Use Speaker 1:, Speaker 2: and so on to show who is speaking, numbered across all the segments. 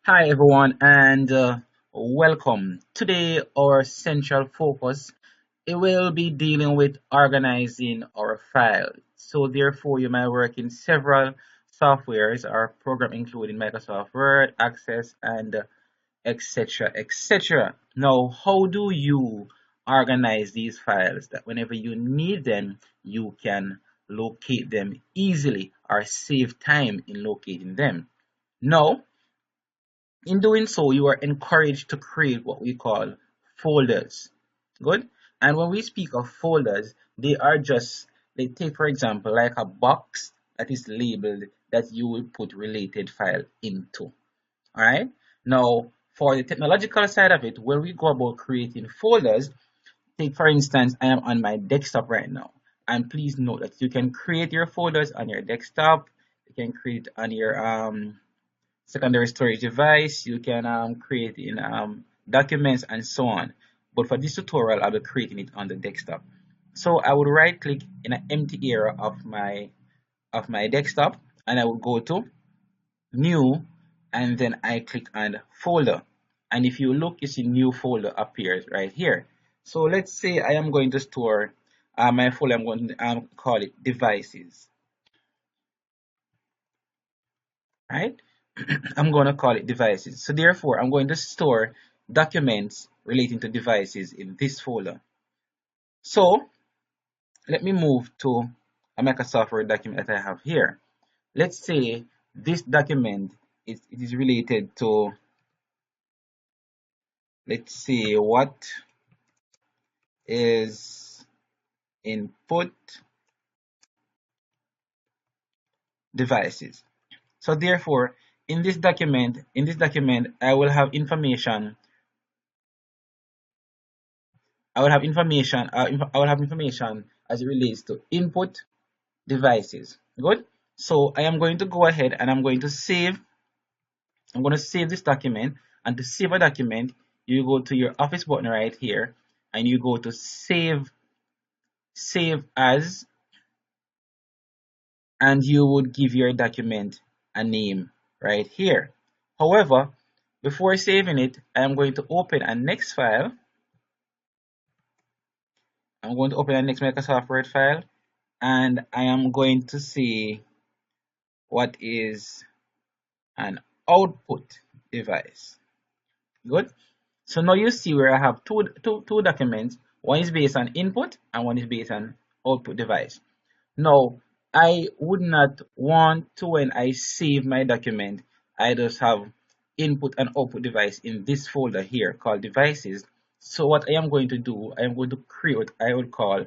Speaker 1: Hi everyone and welcome. Today our central focus it will be dealing with organizing our files. So therefore you might work in several softwares or program including Microsoft Word, Access and etc. Now how do you organize these files that whenever you need them you can locate them easily or save time in locating them? Now in doing so, you are encouraged to create what we call folders. Good? And when we speak of folders, they are just, they take, for example, like a box that is labeled that you will put related file into. Alright? Now, for the technological side of it, when we go about creating folders, take for instance, I am on my desktop right now. And please note that you can create your folders on your desktop. You can create on your secondary storage device. You can create in documents and so on. But for this tutorial, I'll be creating it on the desktop. So I would right click in an empty area of my desktop and I will go to new and then I click on folder. And if you look, you see new folder appears right here. So let's say I am going to store my folder. I'm going to call it devices, right? I'm going to call it devices. So therefore, I'm going to store documents relating to devices in this folder. So let me move to a Microsoft Word document that I have here. Let's say this document it is related to, let's see, what is input devices. So therefore, in this document, I will have information. I will have information as it relates to input devices. Good. So I am going to go ahead and I'm going to save. I'm going to save this document. And to save a document, you go to your Office button right here, and you go to save as, and you would give your document a name right here. However, before saving it, I am going to open a next file. I'm going to open a next Microsoft Word file, and I am going to see what is an output device. Good. So now you see where I have two documents. One is based on input and one is based on output device. Now, I would not want to, when I save my document, I just have input and output device in this folder here called devices. So what I am going to do, I am going to create what I would call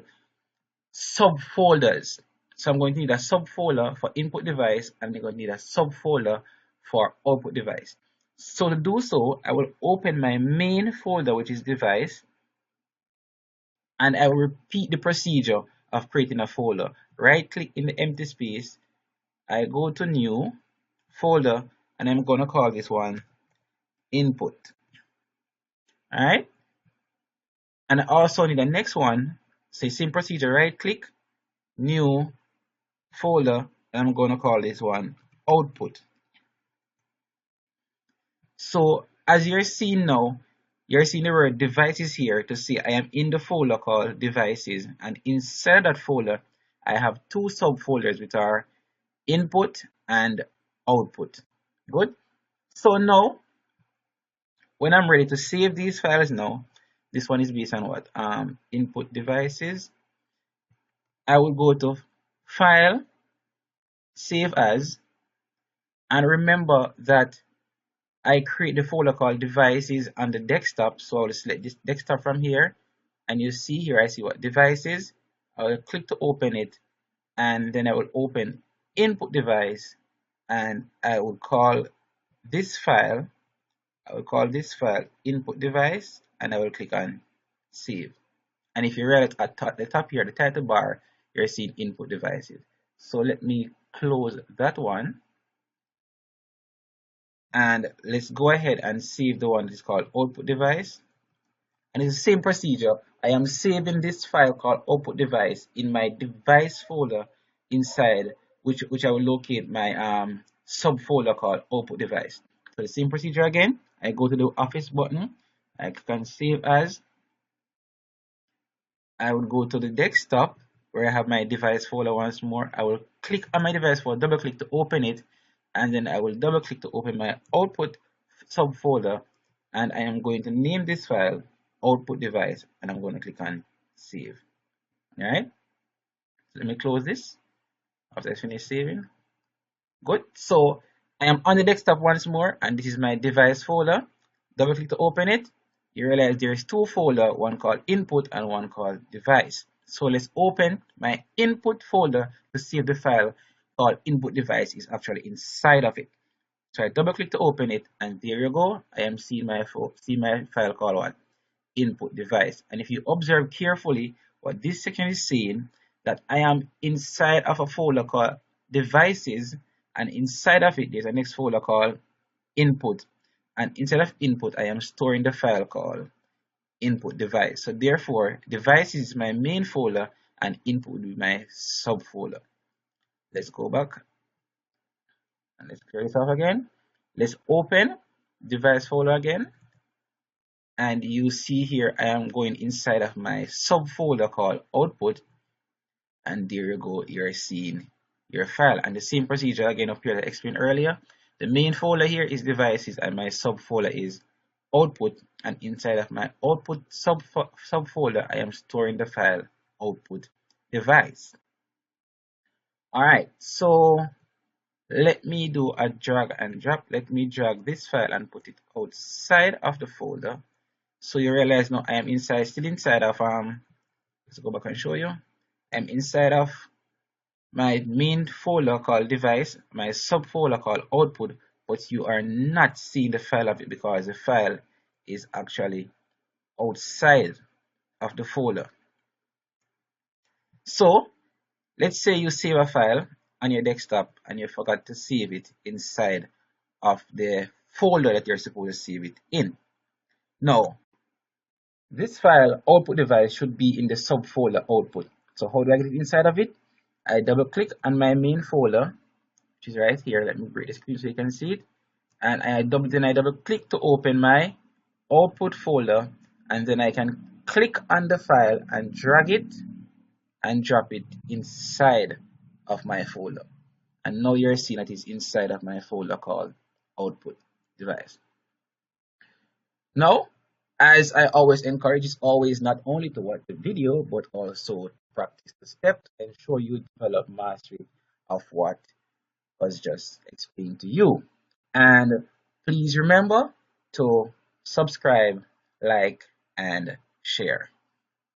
Speaker 1: subfolders. So I'm going to need a subfolder for input device and I'm going to need a subfolder for output device. So to do so, I will open my main folder, which is device, and I will repeat the procedure of creating a folder. Right click in the empty space, I go to new folder, and I'm going to call this one input. Alright, and I also need the next one. So same procedure, right click, new folder, and I'm going to call this one output. So as you're seeing now, you're seeing the word devices here to see I am in the folder called devices, and inside that folder I have two subfolders which are input and output. Good. So now when I'm ready to save these files now, this one is based on what? Input devices. I will go to file, save as, and remember that I create the folder called devices on the desktop. So I'll select this desktop from here, and you see here I see what devices. I will click to open it, and then I will open input device, and I will call this file input device, and I will click on save. And if you read it at the top here, the title bar, you're seeing input devices. So let me close that one, and let's go ahead and save the one that is called output device. And it's the same procedure. I am saving this file called output device in my device folder inside which I will locate my subfolder called output device. So the same procedure again. I go to the office button. I click on save as. I would go to the desktop where I have my device folder once more. I will click on my device folder, double click to open it, and then I will double click to open my output subfolder, and I am going to name this file output device, and I'm going to click on save. All right, so let me close this after I finish saving. Good. So I am on the desktop once more, and this is my device folder. Double click to open it. You realize there's two folders, one called input and one called device. So let's open my input folder to see if the file called input device is actually inside of it. So I double click to open it, and there you go. I am seeing my file called what? Input device. And if you observe carefully, what this section is saying, that I am inside of a folder called devices, and inside of it there's a next folder called input, and inside of input I am storing the file called input device. So therefore devices is my main folder and input will be my subfolder. Let's go back and let's clear this off again. Let's open device folder again, and you see here I am going inside of my subfolder called output, and there you go, you're seeing your file. And the same procedure again up here that I explained earlier. The main folder here is devices and my subfolder is output, and inside of my output subfolder I am storing the file output device. Alright, so let me do a drag and drop. Let me drag this file and put it outside of the folder. So you realize now I am still inside of let's go back and show you. I'm inside of my main folder called device, my subfolder called output, but you are not seeing the file of it because the file is actually outside of the folder. So let's say you save a file on your desktop and you forgot to save it inside of the folder that you're supposed to save it in. Now, this file output device should be in the subfolder output. So how do I get it inside of it? I double click on my main folder, which is right here. Let me break the screen so you can see it. And I double click to open my output folder, and then I can click on the file and drag it and drop it inside of my folder. And now you're seeing that it's inside of my folder called output device. Now, as I always encourage, is always not only to watch the video, but also to practice the steps and ensure you develop mastery of what was just explained to you. And please remember to subscribe, like, and share.